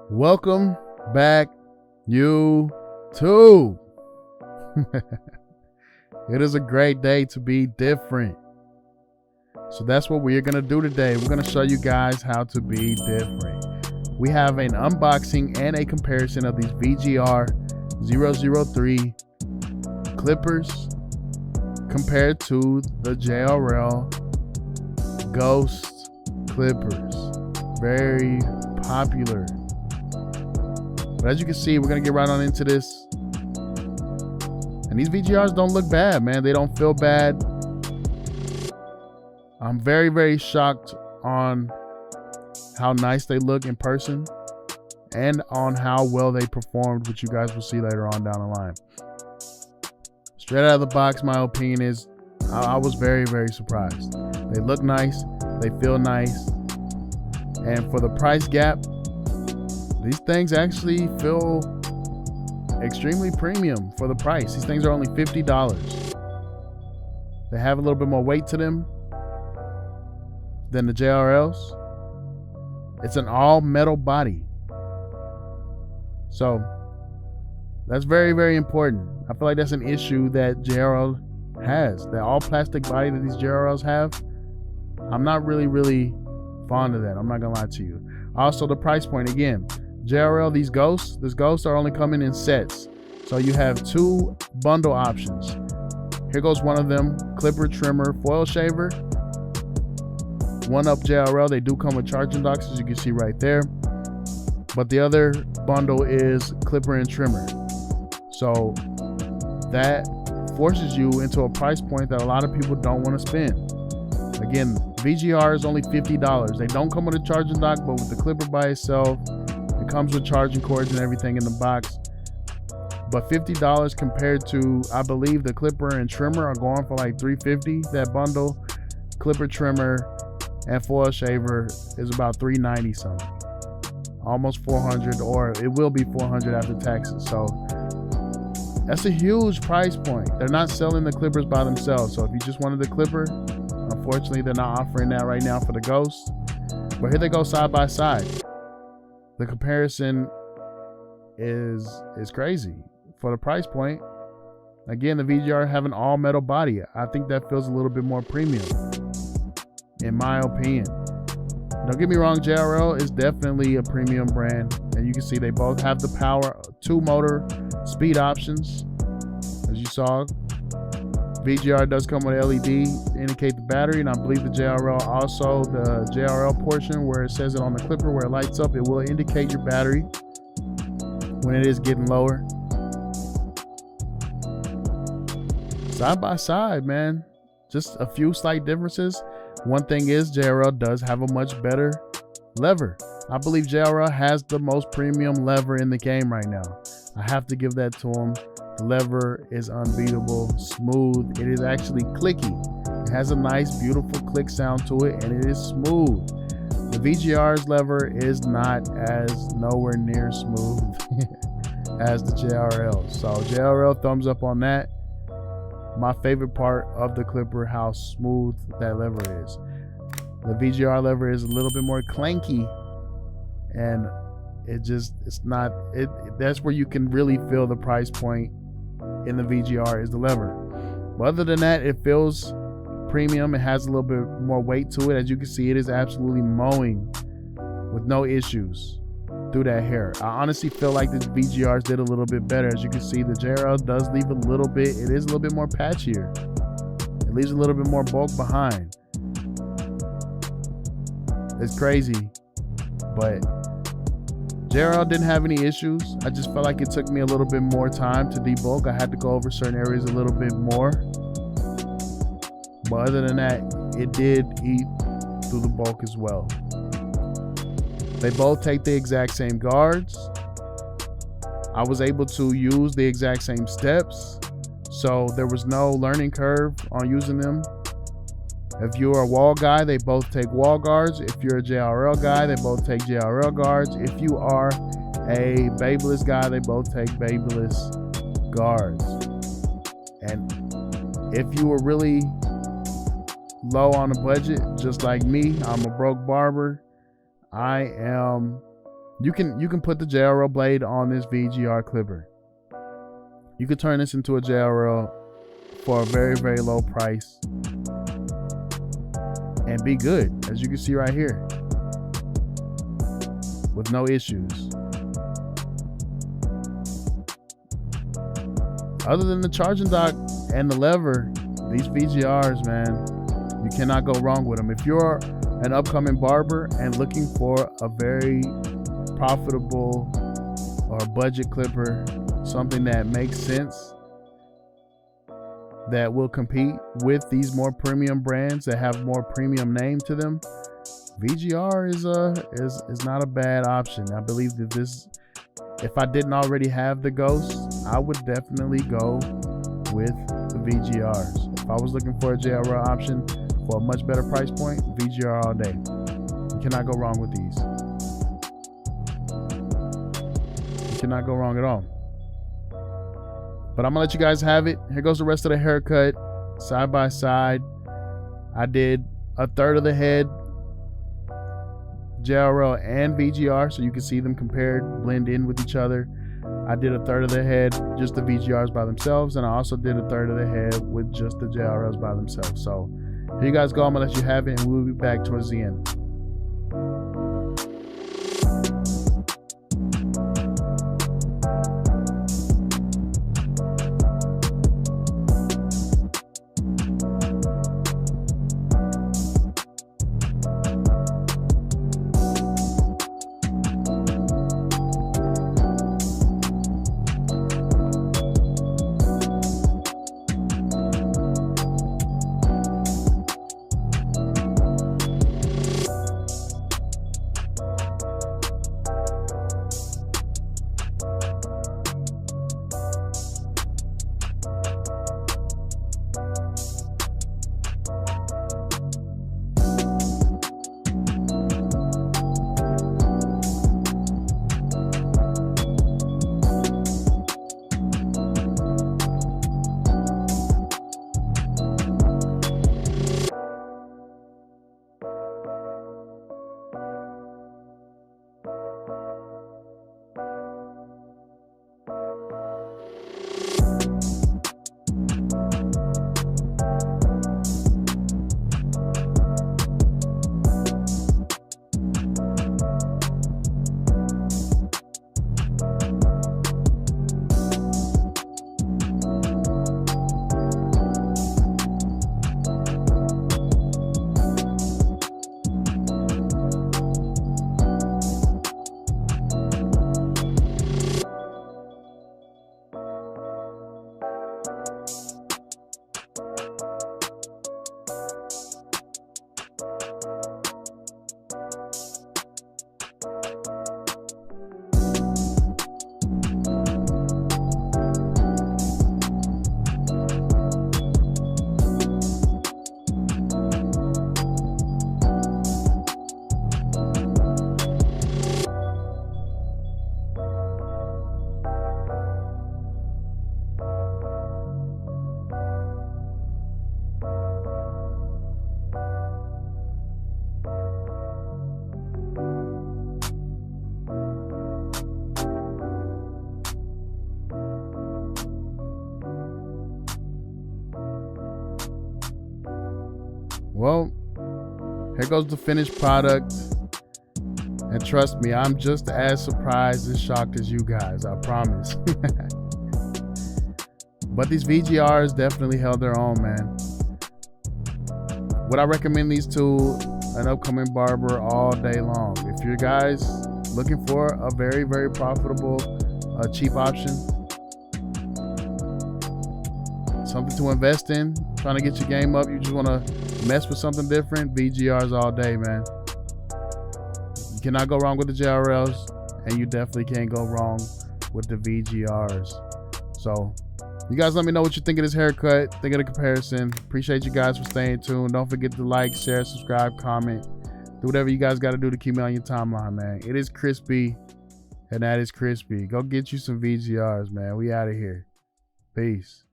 Welcome back, YouTube. It is a great day to be different. So that's what we're going to do today. We're going to show you guys how to be different. We have an unboxing and a comparison of these VGR 003 clippers compared to the JRL Ghost clippers. Very popular. But as you can see, we're going to get right on into this. And these VGRs don't look bad, man. They don't feel bad. I'm very, very shocked on how nice they look in person and on how well they performed, which you guys will see later on down the line. Straight out of the box, my opinion is I was very, very surprised. They look nice. They feel nice. And for the price gap, these things actually feel extremely premium for the price. These things are only $50. They have a little bit more weight to them than the JRLs. It's an all metal body. So that's very, very important. I feel like that's an issue that JRL has. The all plastic body that these JRLs have, I'm not really fond of that. I'm not gonna lie to you. Also, the price point again. JRL, these ghosts are only coming in sets. So you have two bundle options. Here goes one of them, clipper, trimmer, foil shaver. One up JRL, they do come with charging docks, as you can see right there. But the other bundle is clipper and trimmer. So that forces you into a price point that a lot of people don't want to spend. Again, VGR is only $50. They don't come with a charging dock, but with the clipper by itself, it comes with charging cords and everything in the box. But $50 compared to, I believe the clipper and trimmer are going for like $350. That bundle, clipper, trimmer, and foil shaver is about $390 something. Almost $400, or it will be $400 after taxes. So that's a huge price point. They're not selling the clippers by themselves. So if you just wanted the clipper, unfortunately they're not offering that right now for the Ghost. But here they go side by side. The comparison is crazy for the price point. Again, the VGR have an all metal body. I think that feels a little bit more premium, in my opinion. Don't get me wrong, JRL is definitely a premium brand, and you can see they both have the power, two motor speed options, as you saw. VGR does come with LED to indicate the battery, and I believe the JRL also, the JRL portion where it says it on the clipper where it lights up, it will indicate your battery when it is getting lower. Side by side, man, just a few slight differences. One thing is JRL does have a much better lever. I believe JRL has the most premium lever in the game right now. I have to give that to them. The lever is unbeatable, smooth. It is actually clicky. It has a nice, beautiful click sound to it, and it is smooth. The VGR's lever is not as nowhere near smooth as the JRL. So JRL, thumbs up on that. My favorite part of the clipper, how smooth that lever is. The VGR lever is a little bit more clanky, and that's where you can really feel the price point in the VGR is the lever. But other than that, it feels premium. It has a little bit more weight to it. As you can see, it is absolutely mowing with no issues through that hair. I honestly feel like the VGRs did a little bit better. As you can see, the JRL does leave a little bit, it is a little bit more patchier. It leaves a little bit more bulk behind. It's crazy, but JRL didn't have any issues. I just felt like it took me a little bit more time to debulk. I had to go over certain areas a little bit more. But other than that, it did eat through the bulk as well. They both take the exact same guards. I was able to use the exact same steps, so there was no learning curve on using them. If you're a wall guy, they both take wall guards. If you're a JRL guy, they both take JRL guards. If you are a babeless guy, they both take babeless guards. And if you were really low on the budget, just like me, I'm a broke barber. You can put the JRL blade on this VGR clipper. You could turn this into a JRL for a very, very low price and be good, as you can see right here, with no issues. Other than the charging dock and the lever, these VGRs, man, you cannot go wrong with them. If you're an upcoming barber and looking for a very profitable or budget clipper, something that makes sense, that will compete with these more premium brands that have more premium name to them, VGR is not a bad option. I believe that this, if I didn't already have the Ghost, I would definitely go with the VGRs. If I was looking for a JRL option for a much better price point, VGR all day. You cannot go wrong with these. You cannot go wrong at all. But I'm gonna let you guys have it. Here goes the rest of the haircut, side by side. I did a third of the head JRL and VGR, so you can see them compared, blend in with each other. I did a third of the head, just the VGRs by themselves, and I also did a third of the head with just the JRLs by themselves. So here you guys go. I'm gonna let you have it, and we'll be back towards the end. Well, here goes the finished product. And trust me, I'm just as surprised and shocked as you guys, I promise. But these VGRs definitely held their own, man. Would I recommend these to an upcoming barber all day long? If you're guys looking for a very, very profitable, cheap option, something to invest in, trying to get your game up, you just want to mess with something different, VGRs all day, man. You cannot go wrong with the JRLs, and you definitely can't go wrong with the VGRs. So you guys let me know what you think of this haircut, think of the comparison. Appreciate you guys for staying tuned. Don't forget to like, share, subscribe, comment. Do whatever you guys got to do to keep me on your timeline, man. It is Kriispy, and that is Kriispy. Go get you some VGRs, man. We out of here. Peace.